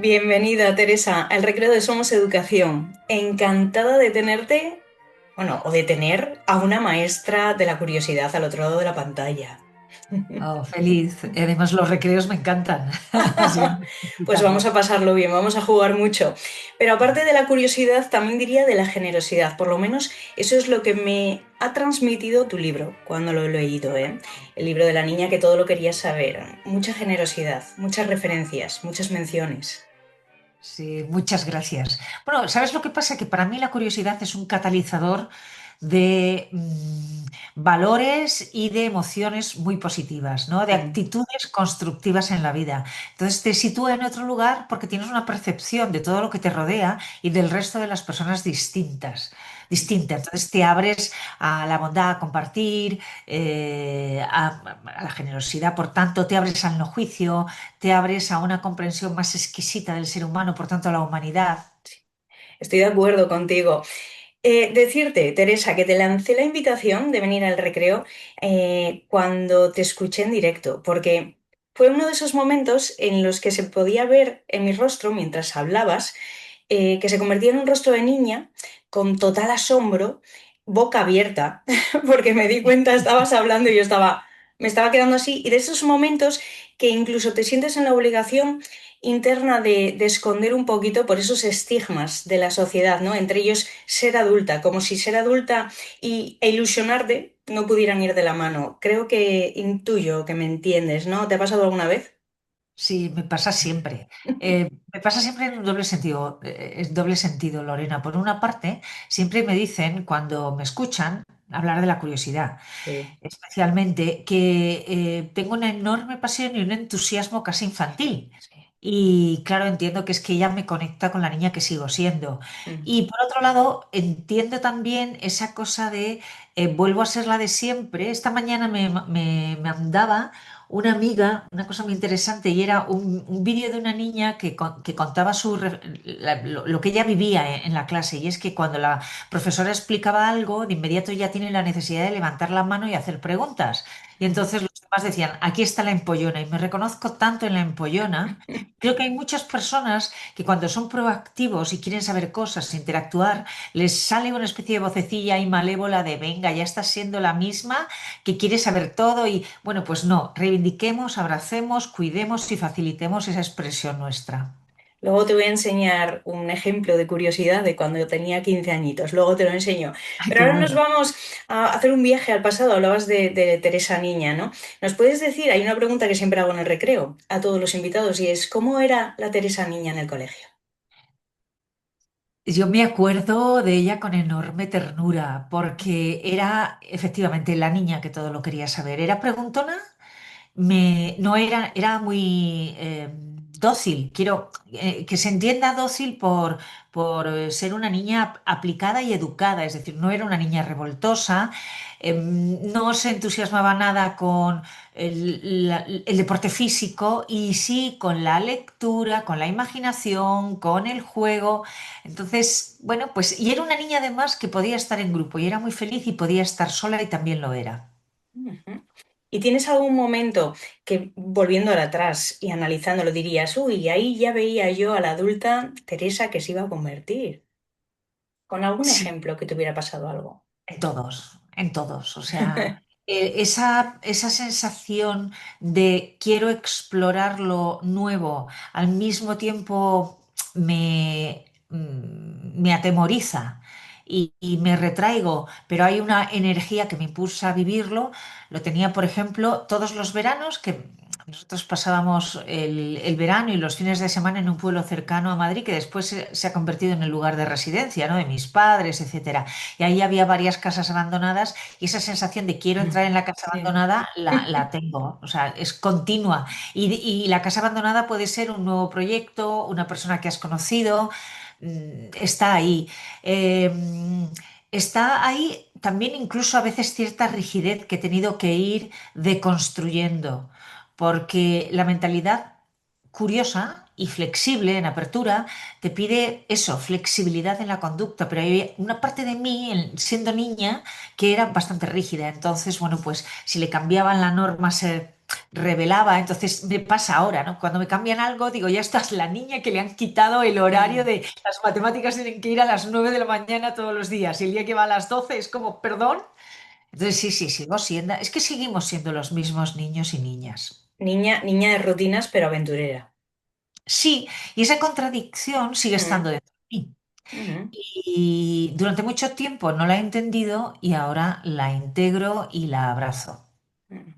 Bienvenida, Teresa, al recreo de Somos Educación. Encantada de tenerte, bueno, o de tener a una maestra de la curiosidad al otro lado de la pantalla. Oh, feliz. Además, los recreos me encantan. Siempre Pues vamos disfrutando. a pasarlo bien, vamos a jugar mucho. Pero aparte de la curiosidad, también diría de la generosidad. Por lo menos eso es lo que me ha transmitido tu libro cuando lo he leído, ¿eh? El libro de la niña que todo lo quería saber. Mucha generosidad, muchas referencias, muchas menciones. Sí, muchas gracias. Bueno, ¿sabes lo que pasa? Que para mí la curiosidad es un catalizador de valores y de emociones muy positivas, ¿no? De Mm. actitudes constructivas en la vida. Entonces te sitúa en otro lugar porque tienes una percepción de todo lo que te rodea y del resto de las personas distinta. Entonces te abres a la bondad, a compartir, a la generosidad, por tanto, te abres al no juicio, te abres a una comprensión más exquisita del ser humano, por tanto, a la humanidad. Estoy de acuerdo contigo. Decirte, Teresa, que te lancé la invitación de venir al recreo cuando te escuché en directo, porque fue uno de esos momentos en los que se podía ver en mi rostro mientras hablabas, que se convertía en un rostro de niña con total asombro, boca abierta, porque me di cuenta, estabas hablando y me estaba quedando así, y de esos momentos que incluso te sientes en la obligación interna de esconder un poquito por esos estigmas de la sociedad, ¿no? Entre ellos ser adulta, como si ser adulta e ilusionarte no pudieran ir de la mano. Creo que intuyo que me entiendes, ¿no? ¿Te ha pasado alguna vez? Sí, me pasa siempre. Me pasa siempre en un doble sentido, doble sentido, Lorena. Por una parte, siempre me dicen cuando me escuchan hablar de la curiosidad, Sí. especialmente que tengo una enorme pasión y un entusiasmo casi infantil. Y claro, entiendo que es que ella me conecta con la niña que sigo siendo. Mm. Y por otro lado, entiendo también esa cosa de vuelvo a ser la de siempre. Esta mañana me mandaba una amiga una cosa muy interesante y era un vídeo de una niña que contaba lo que ella vivía en la clase. Y es que cuando la profesora explicaba algo, de inmediato ya tiene la necesidad de levantar la mano y hacer preguntas. Y entonces los demás decían, aquí está la empollona. Y me reconozco tanto en la empollona. Creo que hay muchas personas que cuando son proactivos y quieren saber cosas, interactuar, les sale una especie de vocecilla ahí malévola de, venga, ya estás siendo la misma, que quiere saber todo y, bueno, pues no, reivindiquemos, abracemos, cuidemos y facilitemos esa expresión nuestra. Luego te voy a enseñar un ejemplo de curiosidad de cuando yo tenía 15 añitos, luego te lo enseño. Ay, Pero qué ahora nos bueno. vamos a hacer un viaje al pasado, hablabas de Teresa Niña, ¿no? ¿Nos puedes decir, hay una pregunta que siempre hago en el recreo a todos los invitados y es, ¿cómo era la Teresa Niña en el colegio? Yo me acuerdo de ella con enorme ternura, porque era efectivamente la niña que todo lo quería saber. Era preguntona, no era, era muy dócil. Quiero que se entienda dócil por ser una niña aplicada y educada, es decir, no era una niña revoltosa, no se entusiasmaba nada con el deporte físico y sí con la lectura, con la imaginación, con el juego. Entonces, bueno, pues, y era una niña además que podía estar en grupo y era muy feliz y podía estar sola y también lo era. Ujú. ¿Y tienes algún momento que, volviendo ahora atrás y analizándolo, dirías, uy, ahí ya veía yo a la adulta Teresa que se iba a convertir? Con algún Sí, ejemplo que te hubiera pasado algo. en todos, en todos. O sea, esa sensación de quiero explorar lo nuevo, al mismo tiempo me atemoriza y me retraigo, pero hay una energía que me impulsa a vivirlo. Lo tenía, por ejemplo, todos los veranos que nosotros pasábamos el verano y los fines de semana en un pueblo cercano a Madrid que después se ha convertido en el lugar de residencia, ¿no? De mis padres, etcétera. Y ahí había varias casas abandonadas y esa sensación de quiero entrar en la casa Sí. abandonada la tengo, o sea, es continua. Y la casa abandonada puede ser un nuevo proyecto, una persona que has conocido, está ahí. Está ahí también incluso a veces cierta rigidez que he tenido que ir deconstruyendo, porque la mentalidad curiosa y flexible en apertura te pide eso, flexibilidad en la conducta, pero hay una parte de mí, siendo niña, que era bastante rígida. Entonces, bueno, pues si le cambiaban la norma a ser revelaba, entonces me pasa ahora, ¿no? Cuando me cambian algo, digo, ya estás la niña que le han quitado el horario de las matemáticas tienen que ir a las 9 de la mañana todos los días y el día que va a las 12 es como, perdón. Entonces sí, sí, sigo siendo, es que seguimos siendo los mismos niños y niñas. Niña de rutinas, pero aventurera. Sí, y esa contradicción sigue estando Mm, dentro de mí. mm, Y durante mucho tiempo no la he entendido y ahora la integro y la abrazo. mm.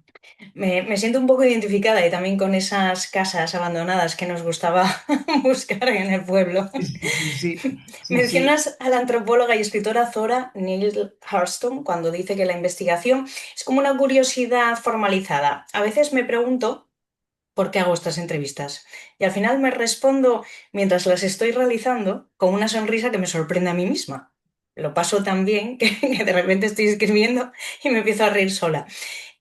Me siento un poco identificada y también con esas casas abandonadas que nos gustaba buscar en el pueblo. Sí, sí, sí, sí, sí. Mencionas a la antropóloga y escritora Zora Neale Hurston cuando dice que la investigación es como una curiosidad formalizada. A veces me pregunto por qué hago estas entrevistas y al final me respondo mientras las estoy realizando con una sonrisa que me sorprende a mí misma. Lo paso tan bien que de repente estoy escribiendo y me empiezo a reír sola.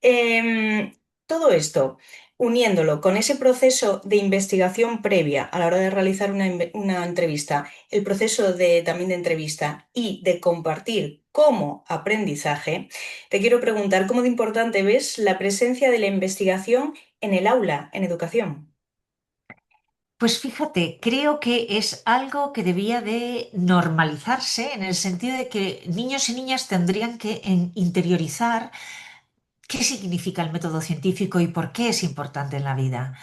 Em, Todo esto, uniéndolo con ese proceso de investigación previa a la hora de realizar una entrevista, el proceso también de entrevista y de compartir como aprendizaje, te quiero preguntar cómo de importante ves la presencia de la investigación en el aula, en educación. Pues fíjate, creo que es algo que debía de normalizarse en el sentido de que niños y niñas tendrían que interiorizar qué significa el método científico y por qué es importante en la vida.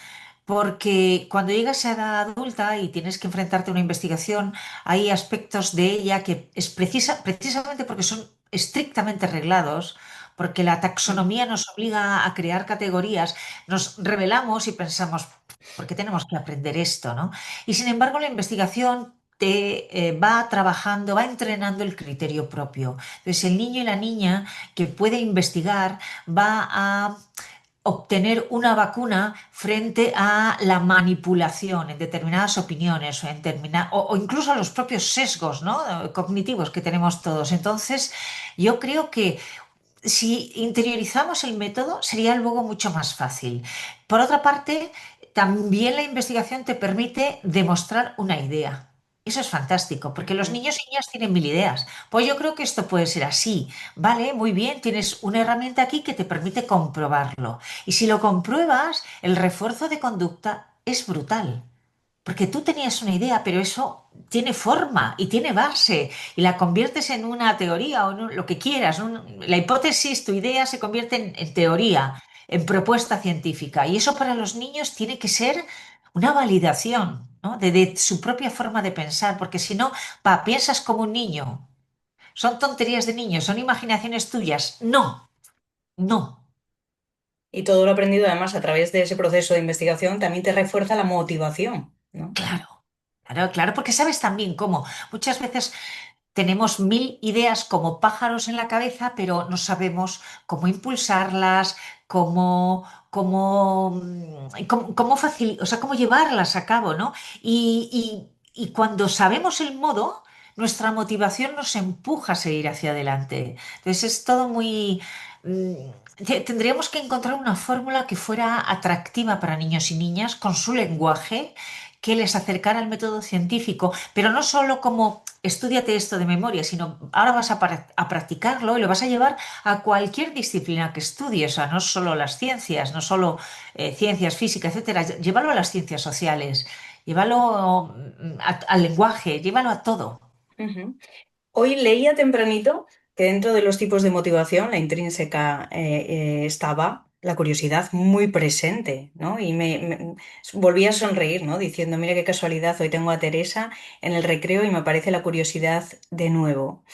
Porque cuando llegas a edad adulta y tienes que enfrentarte a una investigación, hay aspectos de ella que es precisamente porque son estrictamente reglados, porque la Mm. taxonomía nos obliga a crear categorías, nos revelamos y pensamos, ¿por qué tenemos que aprender esto, no? Y sin embargo, la investigación te va trabajando, va entrenando el criterio propio. Entonces, el niño y la niña que puede investigar va a obtener una vacuna frente a la manipulación en determinadas opiniones o incluso a los propios sesgos, ¿no? Cognitivos que tenemos todos. Entonces, yo creo que si interiorizamos el método, sería luego mucho más fácil. Por otra parte, también la investigación te permite demostrar una idea. Eso es fantástico, porque los Ujú. niños y niñas tienen mil ideas. Pues yo creo que esto puede ser así. Vale, muy bien, tienes una herramienta aquí que te permite comprobarlo. Y si lo compruebas, el refuerzo de conducta es brutal. Porque tú tenías una idea, pero eso tiene forma y tiene base y la conviertes en una teoría o en lo que quieras. La hipótesis, tu idea se convierte en teoría, en propuesta científica. Y eso para los niños tiene que ser una validación, ¿no? De su propia forma de pensar, porque si no, piensas como un niño. Son tonterías de niños, son imaginaciones tuyas. No, no. Y todo lo aprendido además a través de ese proceso de investigación también te refuerza la motivación, ¿no? Claro, claro, claro, porque sabes también cómo muchas veces tenemos mil ideas como pájaros en la cabeza, pero no sabemos cómo impulsarlas, o sea, cómo llevarlas a cabo, ¿no? Y cuando sabemos el modo, nuestra motivación nos empuja a seguir hacia adelante. Entonces es todo muy... Tendríamos que encontrar una fórmula que fuera atractiva para niños y niñas con su lenguaje, que les acercara al método científico, pero no solo como estudiate esto de memoria, sino ahora vas a practicarlo y lo vas a llevar a cualquier disciplina que estudies, o sea, no solo las ciencias, no solo ciencias físicas, etcétera, llévalo a las ciencias sociales, llévalo al lenguaje, llévalo a todo. Ujú. Hoy leía tempranito que dentro de los tipos de motivación, la intrínseca, estaba la curiosidad muy presente, ¿no? Y volví a sonreír, ¿no? Diciendo, mira qué casualidad, hoy tengo a Teresa en el recreo y me aparece la curiosidad de nuevo.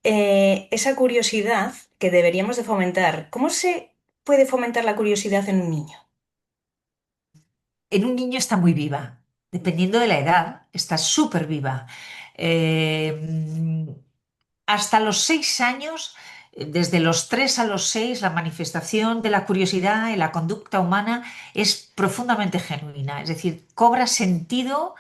Esa curiosidad que deberíamos de fomentar, ¿cómo se puede fomentar la curiosidad en un niño? En un niño está muy viva, dependiendo de la edad, está súper viva. Eh, Hasta los 6 años, desde los 3 a los 6, la manifestación de la curiosidad en la conducta humana es profundamente genuina, es decir, cobra sentido,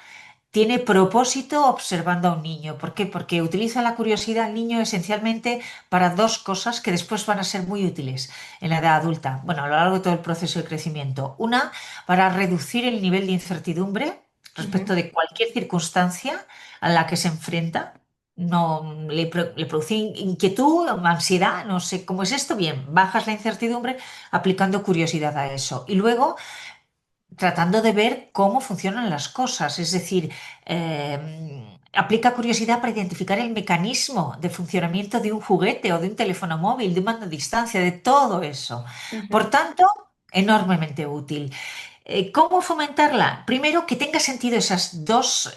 tiene propósito observando a un niño. ¿Por qué? Porque utiliza la curiosidad al niño esencialmente para dos cosas que después van a ser muy útiles en la edad adulta, bueno, a lo largo de todo el proceso de crecimiento. Una, para reducir el nivel de incertidumbre respecto Ujú, de cualquier circunstancia a la que se enfrenta. le produce inquietud, ansiedad, no sé cómo es esto, bien, bajas la incertidumbre aplicando curiosidad a eso. Y luego tratando de ver cómo funcionan las cosas, es decir, aplica curiosidad para identificar el mecanismo de funcionamiento de un juguete o de un teléfono móvil, de un mando a distancia, de todo eso. Por Ujú, tanto, enormemente útil. ¿Cómo fomentarla? Primero, que tenga sentido esos dos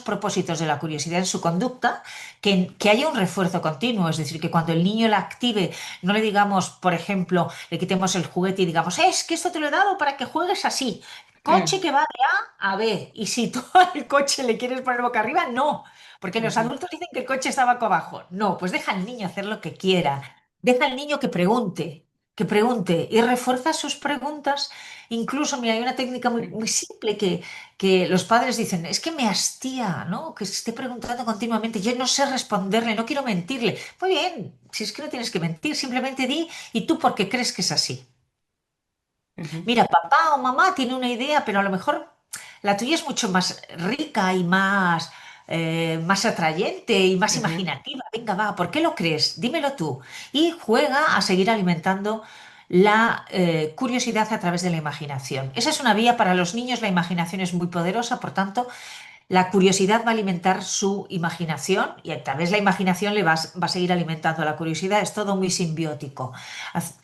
propósitos de la curiosidad en su conducta, que haya un refuerzo continuo, es decir, que cuando el niño la active, no le digamos, por ejemplo, le quitemos el juguete y digamos, es que esto te lo he dado para que juegues así. Coche mm, que va de A a B. Y si tú al coche le quieres poner boca arriba, no. Porque los ujú, adultos dicen que el coche está boca abajo. No, pues deja al niño hacer lo que quiera. Deja al niño que pregunte y refuerza sus preguntas. Incluso, mira, hay una técnica muy, mm, muy simple que los padres dicen, es que me hastía, ¿no? Que se esté preguntando continuamente, yo no sé responderle, no quiero mentirle. Muy bien, si es que no tienes que mentir, simplemente di, ¿y tú por qué crees que es así? ujú, Mira, papá o mamá tiene una idea, pero a lo mejor la tuya es mucho más rica y más atrayente y más ujú, imaginativa. Venga, va, ¿por qué lo crees? Dímelo tú. Y juega a seguir alimentando la curiosidad a través de la imaginación. Esa es una vía para los niños, la imaginación es muy poderosa, por tanto, la curiosidad va a alimentar su imaginación y a través de la imaginación va a seguir alimentando la curiosidad. Es todo muy simbiótico. Haz-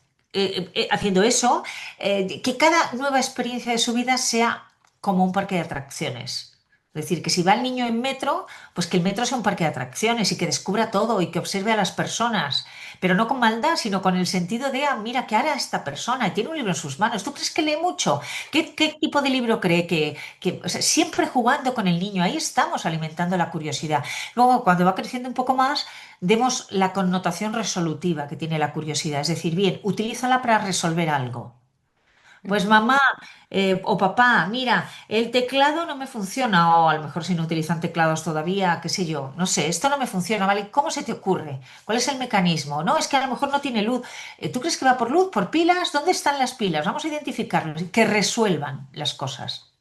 Haciendo eso, que cada nueva experiencia de su vida sea como un parque de atracciones. Es decir, que si va el niño en metro, pues que el metro sea un parque de atracciones y que descubra todo y que observe a las personas, pero no con maldad, sino con el sentido de, ah, mira, ¿qué hará esta persona? Y tiene un libro en sus manos. ¿Tú crees que lee mucho? ¿Qué tipo de libro cree o sea, siempre jugando con el niño? Ahí estamos alimentando la curiosidad. Luego, cuando va creciendo un poco más, demos la connotación resolutiva que tiene la curiosidad. Es decir, bien, utilízala para resolver algo. Pues ujú. mamá o papá, mira, el teclado no me funciona, o a lo mejor si no utilizan teclados todavía, qué sé yo, no sé, esto no me funciona, ¿vale? ¿Cómo se te ocurre? ¿Cuál es el mecanismo? No, es que a lo mejor no tiene luz. ¿Tú crees que va por luz, por pilas? ¿Dónde están las pilas? Vamos a identificarlos, que resuelvan las cosas.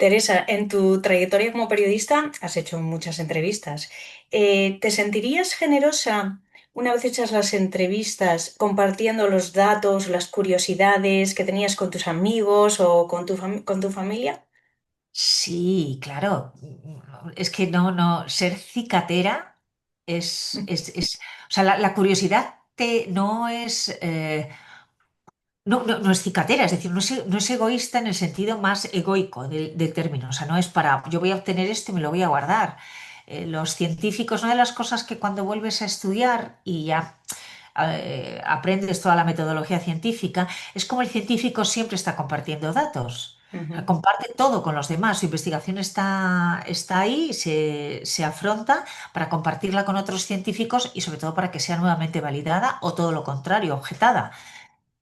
Teresa, en tu trayectoria como periodista has hecho muchas entrevistas. ¿Te sentirías generosa una vez hechas las entrevistas compartiendo los datos, las curiosidades que tenías con tus amigos o con con tu familia? Sí, claro. Es que no, ser cicatera o sea, la curiosidad no es, no es cicatera, es decir, no es egoísta en el sentido más egoico del término. O sea, no es para, yo voy a obtener esto y me lo voy a guardar. Los científicos, una de las cosas que cuando vuelves a estudiar y ya aprendes toda la metodología científica, es como el científico siempre está compartiendo datos. O sea, Ujú, comparte todo con los demás. Su investigación está ahí, se afronta para compartirla con otros científicos y sobre todo para que sea nuevamente validada o todo lo contrario, objetada.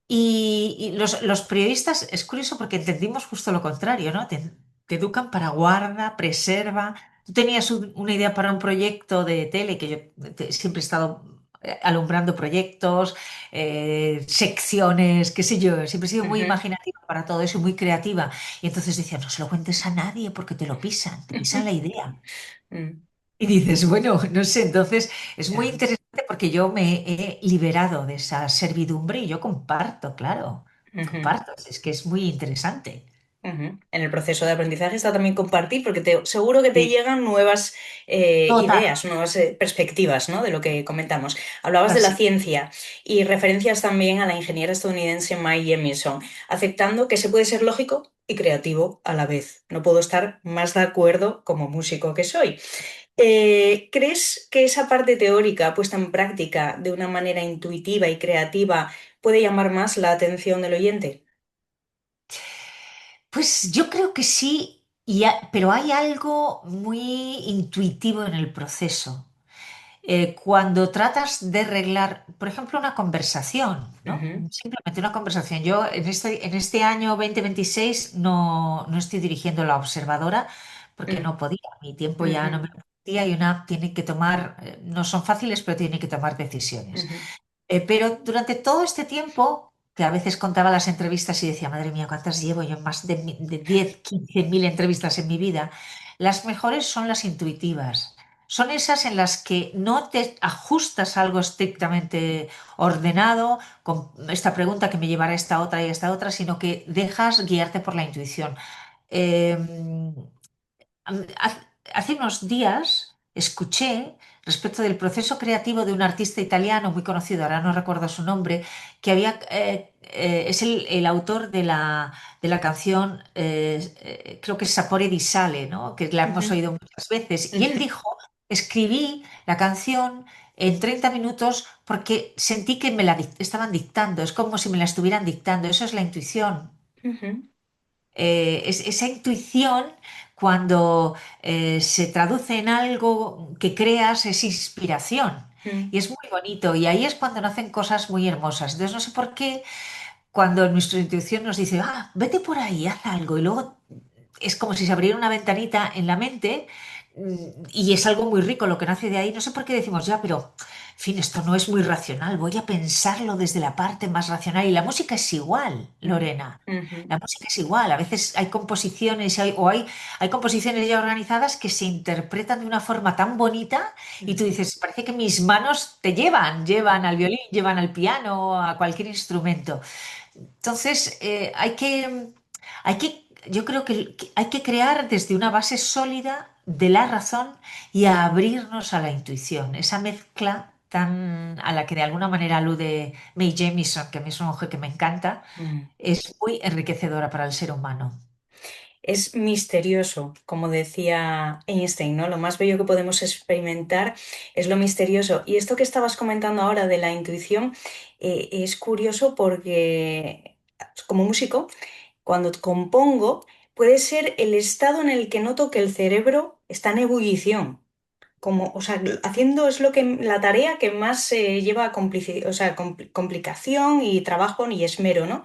Y los periodistas, es curioso porque entendimos justo lo contrario, ¿no? Te educan para guarda, preserva. Tú tenías una idea para un proyecto de tele, que yo siempre he estado alumbrando proyectos, secciones, qué sé yo, siempre he sido muy ujú. imaginativa para todo eso, y muy creativa. Y entonces decía, no se lo cuentes a nadie porque te pisan la idea. Mm, Y dices, bueno, no sé, entonces es muy ya. interesante porque yo me he liberado de esa servidumbre y yo comparto, claro, Ujú. comparto, es que es muy interesante. Ujú. En el proceso de aprendizaje está también compartir, porque seguro que te Sí, llegan nuevas total, ideas, nuevas perspectivas, ¿no? De lo que comentamos. Hablabas de la así. ciencia y referencias también a la ingeniera estadounidense Mae Jemison, aceptando que se puede ser lógico y creativo a la vez. No puedo estar más de acuerdo como músico que soy. ¿Crees que esa parte teórica puesta en práctica de una manera intuitiva y creativa puede llamar más la atención del oyente? Pues yo creo que sí, pero hay algo muy intuitivo en el proceso. Cuando tratas de arreglar, por ejemplo, una conversación, ¿no? Ujú, Simplemente una conversación. Yo en este año 2026 no estoy dirigiendo la observadora porque mm, no podía, mi tiempo ya no ujú, me lo permitía y una tiene que tomar, no son fáciles, pero tiene que tomar decisiones. ujú. Pero durante todo este tiempo, que a veces contaba las entrevistas y decía, madre mía, ¿cuántas llevo yo? Más de 10, 15 mil entrevistas en mi vida. Las mejores son las intuitivas. Son esas en las que no te ajustas a algo estrictamente ordenado, con esta pregunta que me llevará a esta otra y a esta otra, sino que dejas guiarte por la intuición. Eh, Hace unos días escuché respecto del proceso creativo de un artista italiano muy conocido, ahora no recuerdo su nombre, que es el autor de la canción, creo que es Sapore di Sale, ¿no? Que la hemos Ujú, oído muchas veces. Y él ujú, dijo, escribí la canción en 30 minutos porque sentí que me la estaban dictando, es como si me la estuvieran dictando, eso es la intuición. ujú, Esa intuición, cuando se traduce en algo que creas, es inspiración. ujú, Y es muy bonito. Y ahí es cuando nacen cosas muy hermosas. Entonces, no sé por qué, cuando nuestra intuición nos dice, ah, vete por ahí, haz algo, y luego es como si se abriera una ventanita en la mente, y es algo muy rico lo que nace de ahí. No sé por qué decimos ya, pero, en fin, esto no es muy racional, voy a pensarlo desde la parte más racional. Y la música es igual, Lorena. ujú, La música es igual. A veces hay composiciones, hay composiciones ya organizadas que se interpretan de una forma tan bonita y tú ujú, dices, parece que mis manos te llevan al violín, llevan al piano, a cualquier instrumento. Entonces, yo creo que hay que crear desde una base sólida de la razón y a abrirnos a la intuición. Esa mezcla tan a la que de alguna manera alude Mae Jemison, que a mí es una mujer que me encanta, ujú. es muy enriquecedora para el ser humano. Es misterioso, como decía Einstein, ¿no? Lo más bello que podemos experimentar es lo misterioso. Y esto que estabas comentando ahora de la intuición, es curioso porque como músico, cuando compongo, puede ser el estado en el que noto que el cerebro está en ebullición. Como, o sea, haciendo es lo que la tarea que más lleva o sea, complicación y trabajo y esmero, ¿no?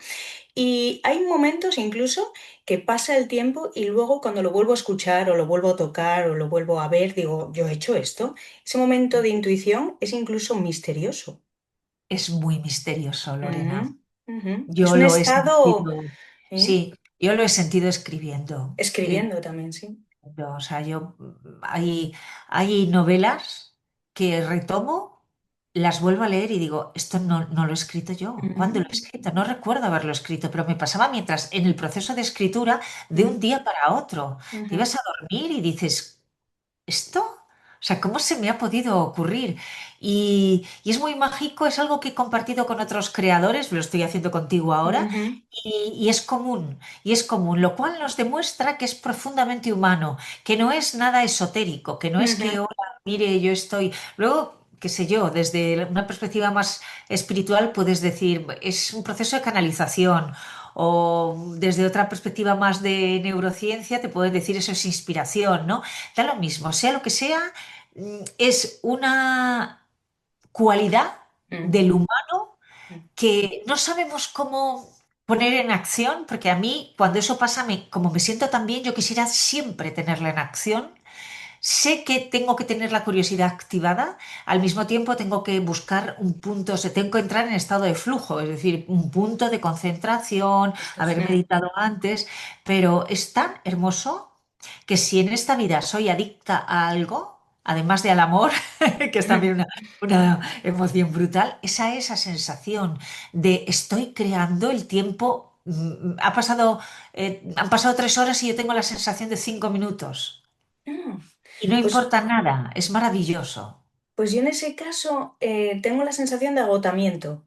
Y hay momentos incluso que pasa el tiempo y luego cuando lo vuelvo a escuchar o lo vuelvo a tocar o lo vuelvo a ver, digo, yo he hecho esto. Ese momento de intuición es incluso misterioso. Es muy misterioso, Lorena. Ujú, ujú. Es Yo un lo he estado, sentido, ¿eh? sí, yo lo he sentido escribiendo. Escribiendo también, sí. O sea, hay novelas que retomo, las vuelvo a leer y digo, esto no lo he escrito yo. ¿Cuándo lo Ujú, he escrito? No recuerdo haberlo escrito, pero me pasaba mientras en el proceso de escritura de un ujú, día para otro. Te ujú, ibas a dormir y dices, ¿esto? O sea, ¿cómo se me ha podido ocurrir? Y es muy mágico, es algo que he compartido con otros creadores, lo estoy haciendo contigo ahora, ujú, y es común, lo cual nos demuestra que es profundamente humano, que no es nada esotérico, que no es que, ujú. hola, mire, yo estoy. Luego, qué sé yo, desde una perspectiva más espiritual puedes decir, es un proceso de canalización. O desde otra perspectiva más de neurociencia te puedes decir eso es inspiración, ¿no? Da lo mismo, sea lo que sea, es una cualidad Mm, del humano mm, que no sabemos cómo poner en acción, porque a mí cuando eso pasa, como me siento tan bien, yo quisiera siempre tenerla en acción. Sé que tengo que tener la curiosidad activada, al mismo tiempo tengo que buscar un punto, tengo que entrar en estado de flujo, es decir, un punto de concentración, haber mm, meditado antes, pero es tan hermoso que si en esta vida soy adicta a algo, además de al amor, que es también una emoción brutal, esa sensación de estoy creando el tiempo. Han pasado 3 horas y yo tengo la sensación de 5 minutos. mm. Y no Pues, importa nada, es maravilloso. pues yo en ese caso tengo la sensación de agotamiento.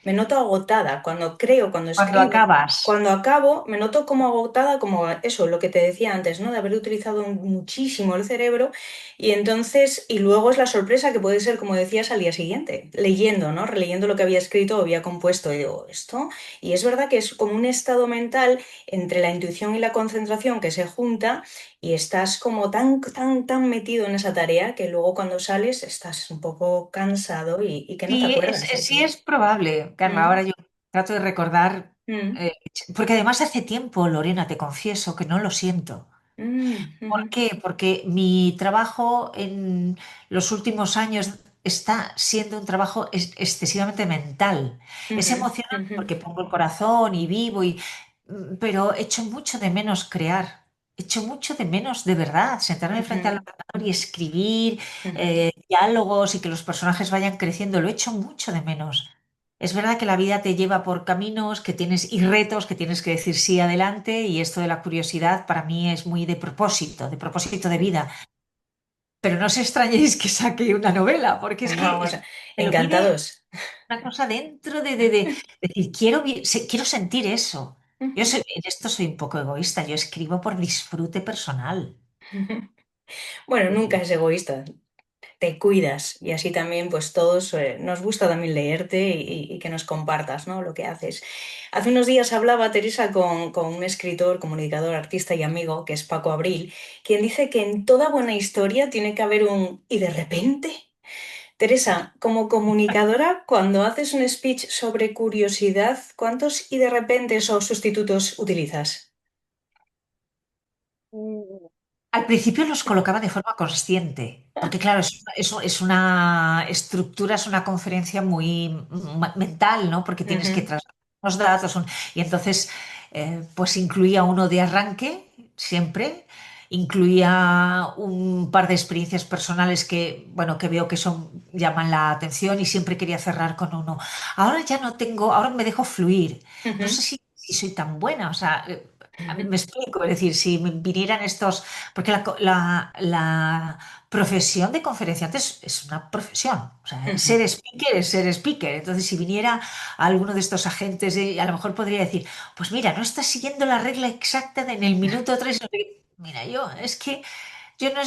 Me noto agotada cuando creo, cuando Cuando escribo. acabas, Cuando acabo, me noto como agotada, como eso, lo que te decía antes, ¿no? De haber utilizado muchísimo el cerebro y entonces, y luego es la sorpresa que puede ser, como decías, al día siguiente, leyendo, ¿no? Releyendo lo que había escrito o había compuesto y digo, ¿esto? Y es verdad que es como un estado mental entre la intuición y la concentración que se junta y estás como tan, tan, tan metido en esa tarea que luego cuando sales estás un poco cansado y que no te acuerdas de sí ti. es probable, Carla. Mm, Ahora yo trato de recordar, mm, eh, porque además hace tiempo, Lorena, te confieso que no lo siento. mm, ¿Por ujú, qué? Porque mi trabajo en los últimos años está siendo un trabajo excesivamente mental. Es ujú, emocionante ujú, porque pongo el corazón y vivo, pero echo mucho de menos crear. echo mucho de menos, de verdad, sentarme frente al Ujú, ordenador y escribir ujú. diálogos y que los personajes vayan creciendo. Lo echo mucho de menos. Es verdad que la vida te lleva por caminos que tienes y retos que tienes que decir sí adelante y esto de la curiosidad para mí es muy de propósito de vida. Pero no os extrañéis que saque una novela, porque es que Vamos, me lo pide encantados. una cosa dentro de decir, quiero sentir eso. Ujú. En esto soy un poco egoísta, yo escribo por disfrute personal. Bueno, nunca es egoísta, te cuidas y así también pues todos nos gusta también leerte y que nos compartas, ¿no? Lo que haces. Hace unos días hablaba Teresa con un escritor, comunicador, artista y amigo que es Paco Abril, quien dice que en toda buena historia tiene que haber un y de repente. Teresa, como comunicadora, cuando haces un speech sobre curiosidad, ¿cuántos y de repente o sustitutos utilizas? Mm. Al principio los colocaba de forma consciente, porque claro, es una estructura, es una conferencia muy mental, ¿no? Porque tienes que Ujú, trasladar los datos y entonces pues incluía uno de arranque siempre, incluía un par de experiencias personales que, bueno, que veo que son, llaman la atención y siempre quería cerrar con uno. Ahora ya no tengo, ahora me dejo fluir. No sé ujú, si soy tan buena, o sea, a mí ujú, me explico, es decir, si me vinieran estos, porque la profesión de conferenciante es una profesión, o sea, ujú. ser speaker es ser speaker, entonces si viniera alguno de estos agentes, a lo mejor podría decir, pues mira, no estás siguiendo la regla exacta en el minuto 3. Mira, yo es que yo no,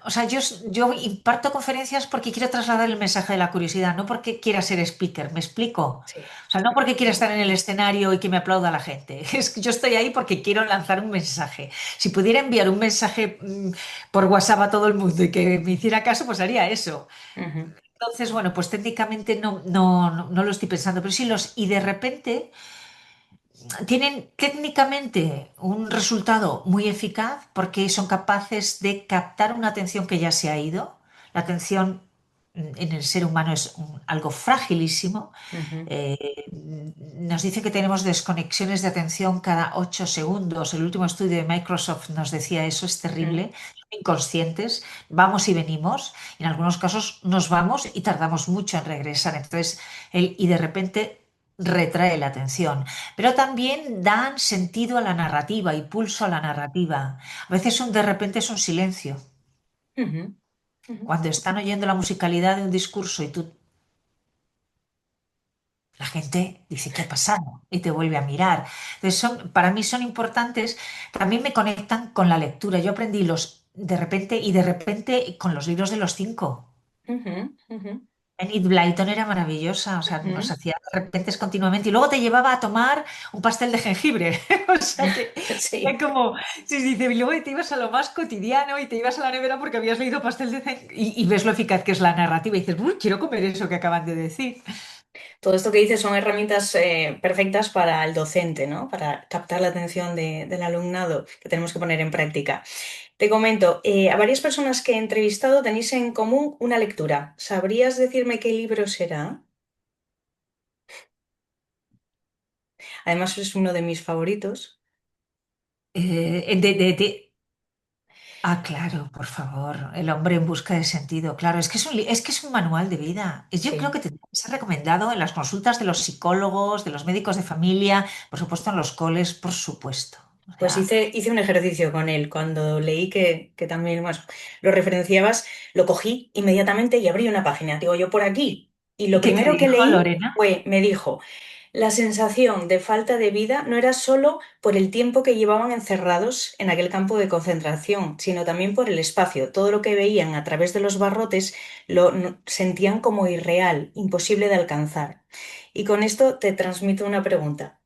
o sea, yo imparto conferencias porque quiero trasladar el mensaje de la curiosidad, no porque quiera ser speaker, ¿me explico? Sí. O sea, no porque quiera estar en el escenario y que me aplauda la gente. Es que yo estoy ahí porque quiero lanzar un mensaje. Si pudiera enviar un mensaje por WhatsApp a todo el mundo y que me hiciera caso, pues haría eso. Ujú, Entonces, bueno, pues técnicamente no lo estoy pensando, pero sí y de repente tienen técnicamente un resultado muy eficaz porque son capaces de captar una atención que ya se ha ido. La atención en el ser humano es algo fragilísimo. ujú, Nos dice que tenemos desconexiones de atención cada 8 segundos. El último estudio de Microsoft nos decía eso, es ujú, terrible. Inconscientes, vamos y venimos. En algunos casos nos vamos y tardamos mucho en regresar. Entonces, y de repente retrae la atención. Pero también dan sentido a la narrativa y pulso a la narrativa. A veces de repente es un silencio. ujú, ujú, Cuando están oyendo la musicalidad de un discurso y tú la gente dice, ¿qué ha pasado? Y te vuelve a mirar. Entonces, para mí son importantes, también me conectan con la lectura. Yo aprendí de repente con los libros de los cinco. ujú, ujú, Enid Blyton era maravillosa, o sea, nos ujú. hacía de repentes continuamente y luego te llevaba a tomar un pastel de jengibre. O sea que era Sí. como, sí, dice, y luego te ibas a lo más cotidiano y te ibas a la nevera porque habías leído pastel de jengibre y ves lo eficaz que es la narrativa y dices, uy, quiero comer eso que acaban de decir. Todo esto que dices son herramientas perfectas para el docente, ¿no? Para captar la atención del alumnado que tenemos que poner en práctica. Te comento, a varias personas que he entrevistado tenéis en común una lectura. ¿Sabrías decirme qué libro será? Además, es uno de mis favoritos. Eh, de, de- de- claro, por favor, El hombre en busca de sentido. Claro, es que es un manual de vida. Yo creo Sí. que tendría que ser recomendado en las consultas de los psicólogos, de los médicos de familia, por supuesto en los coles, por supuesto. O Pues sea, hice un ejercicio con él. Cuando leí que también bueno, lo referenciabas, lo cogí inmediatamente y abrí una página. Digo, yo por aquí. Y lo ¿qué te primero que dijo leí Lorena? me dijo, la sensación de falta de vida no era solo por el tiempo que llevaban encerrados en aquel campo de concentración, sino también por el espacio. Todo lo que veían a través de los barrotes sentían como irreal, imposible de alcanzar. Y con esto te transmito una pregunta.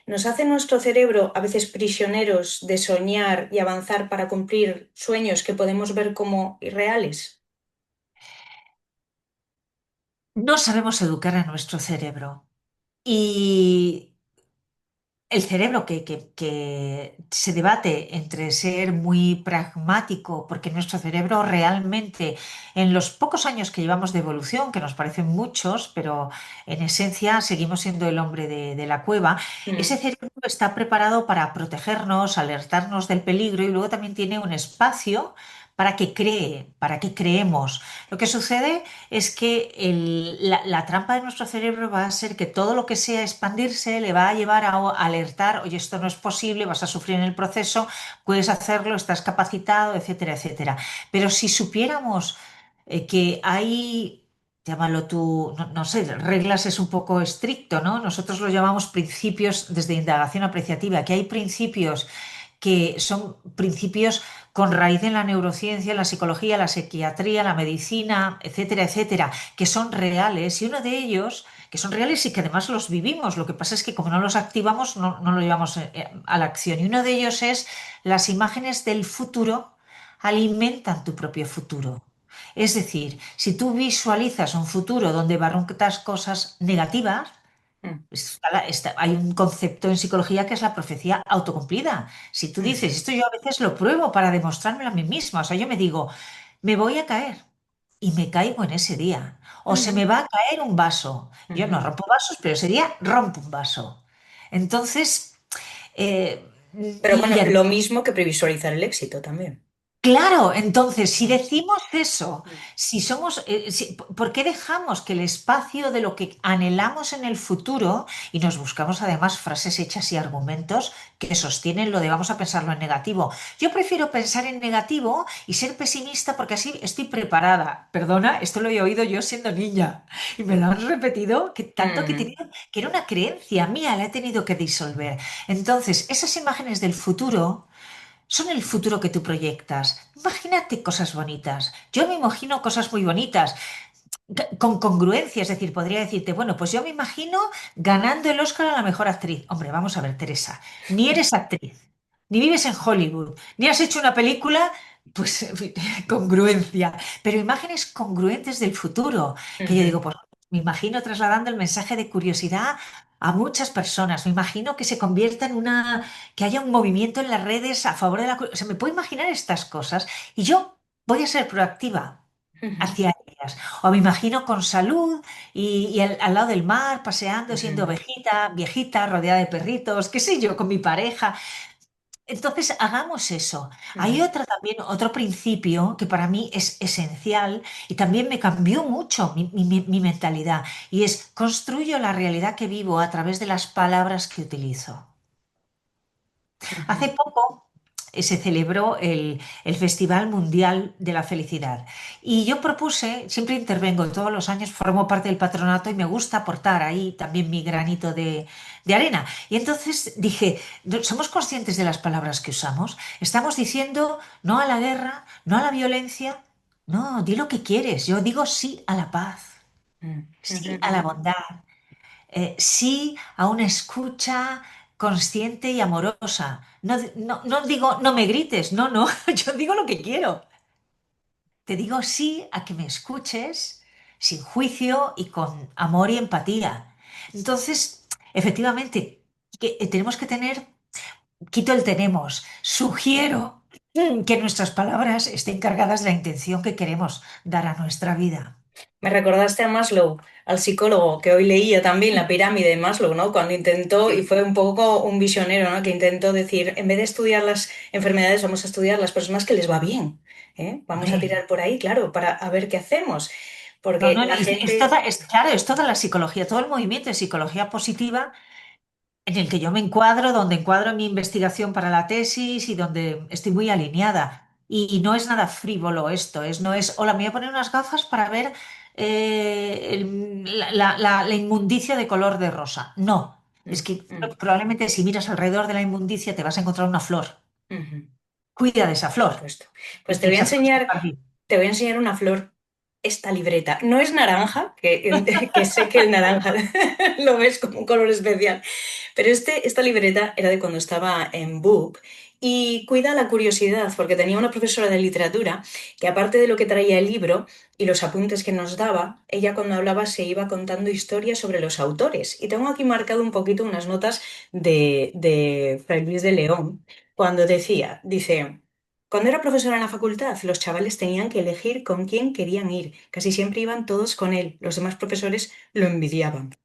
¿Nos hace nuestro cerebro a veces prisioneros de soñar y avanzar para cumplir sueños que podemos ver como irreales? No sabemos educar a nuestro cerebro. Y el cerebro que se debate entre ser muy pragmático, porque nuestro cerebro realmente, en los pocos años que llevamos de evolución, que nos parecen muchos, pero en esencia seguimos siendo el hombre de la cueva, ese Mm, cerebro está preparado para protegernos, alertarnos del peligro y luego también tiene un espacio para que cree, para que creemos. Lo que sucede es que la trampa de nuestro cerebro va a ser que todo lo que sea expandirse le va a llevar a alertar, oye, esto no es posible, vas a sufrir en el proceso, puedes hacerlo, estás capacitado, etcétera, etcétera. Pero si supiéramos que hay, llámalo tú, no, no sé, reglas es un poco estricto, ¿no? Nosotros lo llamamos principios desde indagación apreciativa, que hay principios que son principios con raíz en la neurociencia, la psicología, la psiquiatría, la medicina, etcétera, etcétera, que son reales y uno de ellos, que son reales y que además los vivimos, lo que pasa es que como no los activamos, no lo llevamos a la acción. Y uno de ellos es las imágenes del futuro alimentan tu propio futuro. Es decir, si tú visualizas un futuro donde barruntas cosas negativas, mm, hay un concepto en psicología que es la profecía autocumplida. Si tú dices, ujú, esto yo a veces lo pruebo para demostrármelo a mí misma, o sea, yo me digo, me voy a caer y me caigo en ese día, o se me ujú, va a caer un vaso. Yo no ujú. rompo vasos, pero ese día rompo un vaso. Entonces, eh, Pero y, bueno, y lo mismo que previsualizar el éxito también. claro, entonces, si Mm, decimos eso, mm, si somos, ¿por qué dejamos que el espacio de lo que anhelamos en el futuro, y nos buscamos además frases hechas y argumentos que sostienen lo de vamos a pensarlo en negativo? Yo prefiero pensar en negativo y ser pesimista porque así estoy preparada. Perdona, esto lo he oído yo siendo niña y me lo han repetido que tanto que he mm, tenido, que era una creencia mía, la he tenido que disolver. Entonces, esas imágenes del futuro son el futuro que tú proyectas. Imagínate cosas bonitas. Yo me imagino cosas muy bonitas, con congruencia. Es decir, podría decirte, bueno, pues yo me imagino ganando el Oscar a la mejor actriz. Hombre, vamos a ver, Teresa, ni eres actriz, ni vives en Hollywood, ni has hecho una película. Pues en fin, congruencia, pero imágenes congruentes del futuro, que yo ujú, digo, pues me imagino trasladando el mensaje de curiosidad a muchas personas, me imagino que se convierta en una, que haya un movimiento en las redes a favor de la... O sea, me puedo imaginar estas cosas y yo voy a ser proactiva ujú, hacia ellas. O me imagino con salud y al lado del mar, paseando, siendo ujú, ovejita, viejita, rodeada de perritos, qué sé yo, con mi pareja. Entonces, hagamos eso. Hay ujú, otra también, otro principio que para mí es esencial y también me cambió mucho mi mentalidad y es construyo la realidad que vivo a través de las palabras que utilizo. Hace ujú. poco se celebró el Festival Mundial de la Felicidad y yo propuse, siempre intervengo todos los años, formo parte del patronato y me gusta aportar ahí también mi granito de arena. Y entonces dije, ¿somos conscientes de las palabras que usamos? Estamos diciendo no a la guerra, no a la violencia, no, di lo que quieres. Yo digo sí a la paz, Mm, ujú, sí a la ujú. bondad, sí a una escucha consciente y amorosa. No, no digo, no me grites, no, no, yo digo lo que quiero. Te digo sí a que me escuches sin juicio y con amor y empatía. Entonces, efectivamente, tenemos que tener, quito el tenemos, sugiero que nuestras palabras estén cargadas de la intención que queremos dar a nuestra vida. Me recordaste a Maslow, al psicólogo, que hoy leía también la pirámide de Maslow, ¿no? Cuando intentó, y fue un poco un visionero, ¿no? Que intentó decir, en vez de estudiar las enfermedades, vamos a estudiar las personas que les va bien, ¿eh? Vamos a Hombre, tirar por ahí, claro, para a ver qué hacemos. no, Porque no, la es gente... toda, claro, es toda la psicología, todo el movimiento de psicología positiva en el que yo me encuadro, donde encuadro mi investigación para la tesis y donde estoy muy alineada. Y no es nada frívolo esto, no es, hola, me voy a poner unas gafas para ver la inmundicia de color de rosa. No, es Mm, que mm, probablemente si miras alrededor de la inmundicia te vas a encontrar una flor. ujú, Cuida de esa por flor supuesto. Pues y que esa flor es un jardín. te voy a enseñar una flor, esta libreta. No es naranja, que sé que el naranja lo ves como un color especial. Pero esta libreta era de cuando estaba en BUP Y cuida la curiosidad, porque tenía una profesora de literatura que aparte de lo que traía el libro y los apuntes que nos daba, ella cuando hablaba se iba contando historias sobre los autores. Y tengo aquí marcado un poquito unas notas de Fray Luis de León, cuando dice, cuando era profesora en la facultad, los chavales tenían que elegir con quién querían ir. Casi siempre iban todos con él. Los demás profesores lo envidiaban.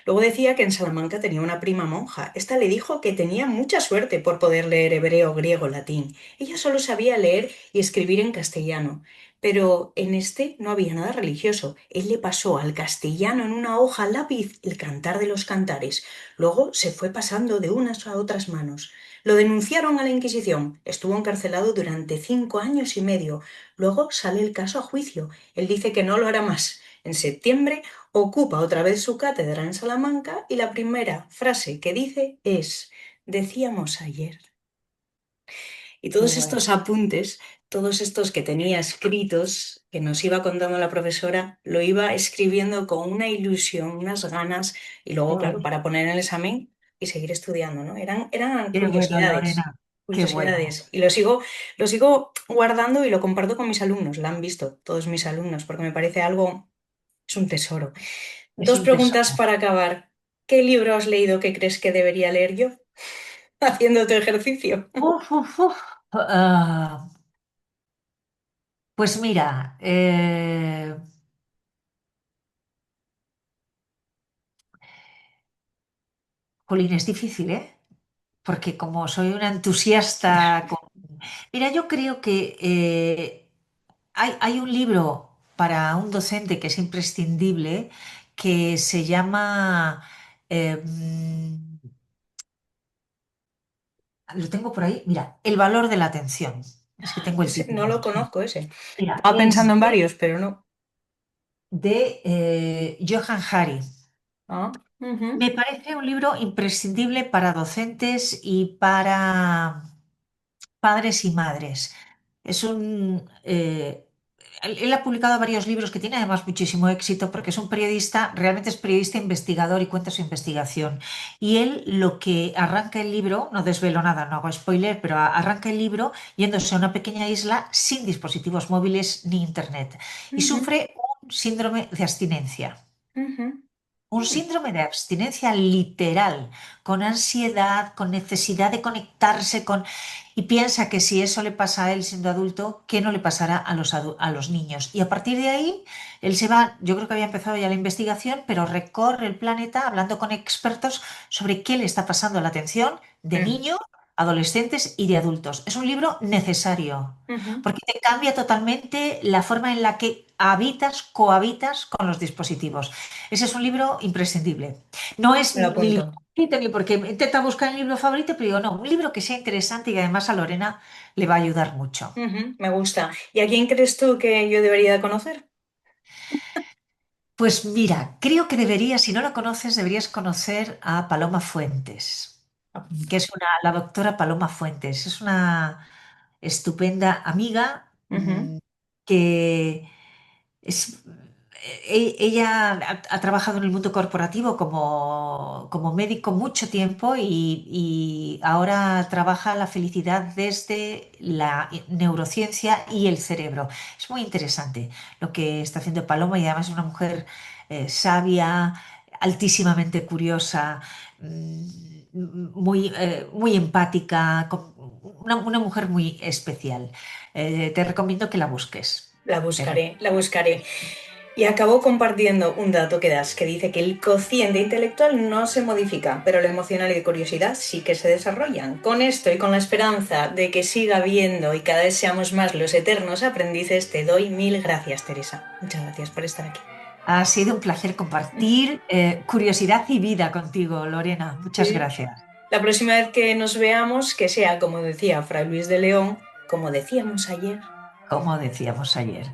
Luego decía que en Salamanca tenía una prima monja. Esta le dijo que tenía mucha suerte por poder leer hebreo, griego, latín. Ella solo sabía leer y escribir en castellano. Pero en este no había nada religioso. Él le pasó al castellano en una hoja a lápiz el cantar de los cantares. Luego se fue pasando de unas a otras manos. Lo denunciaron a la Inquisición. Estuvo encarcelado durante 5 años y medio. Luego sale el caso a juicio. Él dice que no lo hará más. En septiembre ocupa otra vez su cátedra en Salamanca y la primera frase que dice es, decíamos ayer. Y Qué todos guay. estos apuntes, todos estos que tenía escritos, que nos iba contando la profesora, lo iba escribiendo con una ilusión, unas ganas, y luego, claro, para poner en el examen y seguir estudiando, ¿no? Eran Qué bueno, curiosidades. Lorena, qué bueno. Curiosidades. Y lo sigo guardando y lo comparto con mis alumnos. La han visto todos mis alumnos, porque me parece algo, es un tesoro. Es Dos un preguntas tesoro. para acabar. ¿Qué libro has leído que crees que debería leer yo haciendo tu ejercicio? Uf, uf, uf. Ah, pues mira, jolín, es difícil, ¿eh? Porque como soy una entusiasta Mira, yo creo que hay un libro para un docente que es imprescindible que se llama, eh, mm, lo tengo por ahí, mira, El valor de la atención. Es que tengo el No lo título. Sí. conozco ese. Mira, Estaba pensando es en varios, pero no. de Johan Hari. Ah, ujú. Me parece un libro imprescindible para docentes y para padres y madres. Es él ha publicado varios libros que tiene además muchísimo éxito porque es un periodista, realmente es periodista investigador y cuenta su investigación. Y él lo que arranca el libro, no desvelo nada, no hago spoiler, pero arranca el libro yéndose a una pequeña isla sin dispositivos móviles ni internet y Ujú, sufre un síndrome de abstinencia. ujú. Un síndrome de abstinencia literal, con ansiedad, con necesidad de conectarse con... Y piensa que si eso le pasa a él siendo adulto, ¿qué no le pasará a a los niños? Y a partir de ahí, él se va, yo creo que había empezado ya la investigación, pero recorre el planeta hablando con expertos sobre qué le está pasando a la atención de Mm, niños, adolescentes y de adultos. Es un libro necesario, ujú. porque te cambia totalmente la forma en la que habitas, cohabitas con los dispositivos. Ese es un libro imprescindible. No es Me lo mi libro apunto. favorito, ni porque intenta buscar el libro favorito, pero digo, no, un libro que sea interesante y que además a Lorena le va a ayudar mucho. Ujú, me gusta. ¿Y a quién crees tú que yo debería de conocer? Pues mira, creo que deberías, si no la conoces, deberías conocer a Paloma Fuentes, Ah, que es la doctora Paloma Fuentes. Es una estupenda amiga ujú, que Es, ella ha trabajado en el mundo corporativo como médico mucho tiempo y ahora trabaja la felicidad desde la neurociencia y el cerebro. Es muy interesante lo que está haciendo Paloma y además es una mujer sabia, altísimamente curiosa, muy empática, una mujer muy especial. Te recomiendo que la busques. la Te buscaré, la buscaré. Y acabó compartiendo un dato que das, que dice que el cociente intelectual no se modifica, pero lo emocional y de curiosidad sí que se desarrollan. Con esto y con la esperanza de que siga habiendo y cada vez seamos más los eternos aprendices, te doy mil gracias, Teresa. Muchas gracias por estar aquí. Ha sido un placer compartir curiosidad y vida contigo, Lorena. Muchas Sí. gracias. La próxima vez que nos veamos, que sea, como decía Fray Luis de León, como decíamos ayer. Como decíamos ayer.